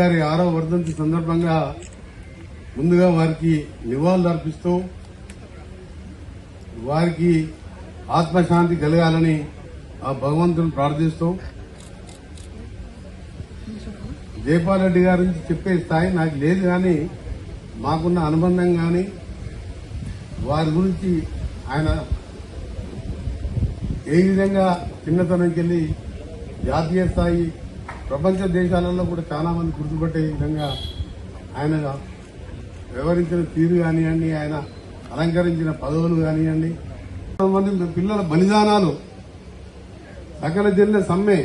గారి 6వ వర్ధంతి సందర్భంగా ముందుగా వారికి నివాళులు అర్పిస్తూ వారికి ఆత్మశాంతి కలగాలని ఆ భగవంతుని ప్రార్థిస్తూ జైపాల్ రెడ్డి గారి నుంచి చెప్పే స్థాయి నాకు లేదు, కానీ మాకున్న అనుబంధం కానీ వారి గురించి ఆయన ఏ విధంగా చిన్నతనంకి వెళ్ళి జాతీయ స్థాయి ప్రపంచ దేశాలలో కూడా చాలా మంది గుర్తుపట్టే విధంగా ఆయన వ్యవహరించిన తీరు కానివ్వండి, ఆయన అలంకరించిన పదవులు కానివ్వండి, కొంతమంది పిల్లల బలిదానాలు, సకల జిల్లా సమ్మె,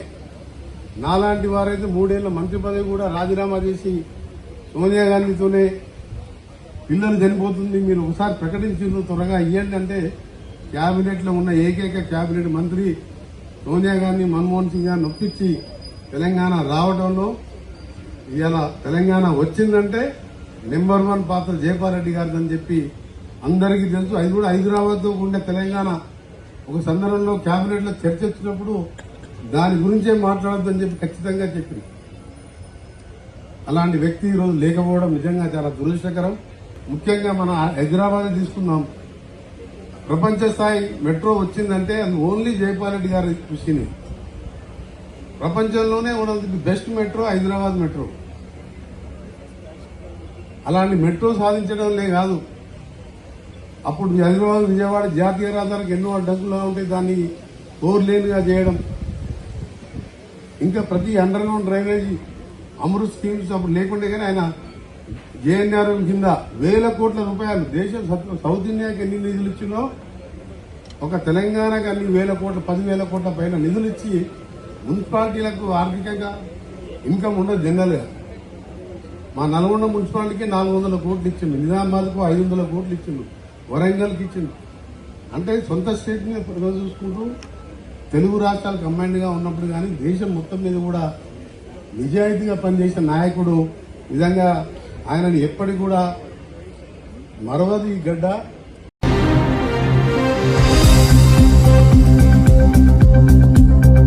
నాలాంటి వారైతే 3 ఏళ్ల మంత్రి పదవి కూడా రాజీనామా చేసి సోనియా గాంధీతోనే పిల్లలు చనిపోతుంది మీరు ఒకసారి ప్రకటించిండ్రు త్వరగా ఇవ్వండి అంటే కేబినెట్ లో ఉన్న ఏకైక కేబినెట్ మంత్రి సోనియా గాంధీ మన్మోహన్ సింగ్ గారిని ఒప్పించి తెలంగాణ రావడంలో ఇవాళ తెలంగాణ వచ్చిందంటే నెంబర్ 1 పాత్ర జైపాల్ రెడ్డి గారిదని చెప్పి అందరికీ తెలుసు. అది కూడా హైదరాబాద్ తో ఉండే తెలంగాణ ఒక సందర్భంలో కేబినెట్ లో చర్చ వచ్చినప్పుడు దాని గురించే మాట్లాడొద్దని చెప్పి ఖచ్చితంగా చెప్పింది. అలాంటి వ్యక్తి ఈరోజు లేకపోవడం నిజంగా చాలా దురదృష్టకరం. ముఖ్యంగా మన హైదరాబాద్ తీసుకుందాం, ప్రపంచ స్థాయి మెట్రో వచ్చిందంటే అది ఓన్లీ జైపాల్ రెడ్డి గారి కృషిని. ప్రపంచంలోనే one of the best metro Hyderabad metro. అలాంటి మెట్రో సాధించడంలే కాదు, అప్పుడు హైదరాబాద్ విజయవాడ జాతీయ రహదారికి ఎన్నో అడ్డంకులుగా ఉంటాయి, దాన్ని 4 లేన్గా చేయడం, ఇంకా ప్రతి under ground drainage Amrit schemes అప్పుడు లేకుండే, కానీ ఆయన జేఎన్ఆర్ కింద 1000 కోట్ల రూపాయలు దేశం సౌత్ ఇండియాకి ఎన్ని నిధులు ఇచ్చినో ఒక తెలంగాణకి అన్ని 1000 కోట్ల 10,000 కోట్ల పైన నిధులు ఇచ్చి మున్సిపాలిటీలకు ఆర్థికంగా ఇన్కమ్ ఉండదు. జనరల్ గా మా నల్గొండ మున్సిపాలిటీకి 400 కోట్లు ఇచ్చిండు, నిజామాబాద్కు 500 కోట్లు ఇచ్చిండు, వరంగల్కి ఇచ్చిండు. అంటే సొంత స్టేట్ మీద చూసుకుంటూ తెలుగు రాష్ట్రాలు కంబైన్డ్ గా ఉన్నప్పుడు కానీ దేశం మొత్తం మీద కూడా నిజాయితీగా పనిచేసిన నాయకుడు. నిజంగా ఆయనని ఎప్పటికి కూడా మరవది గడ్డ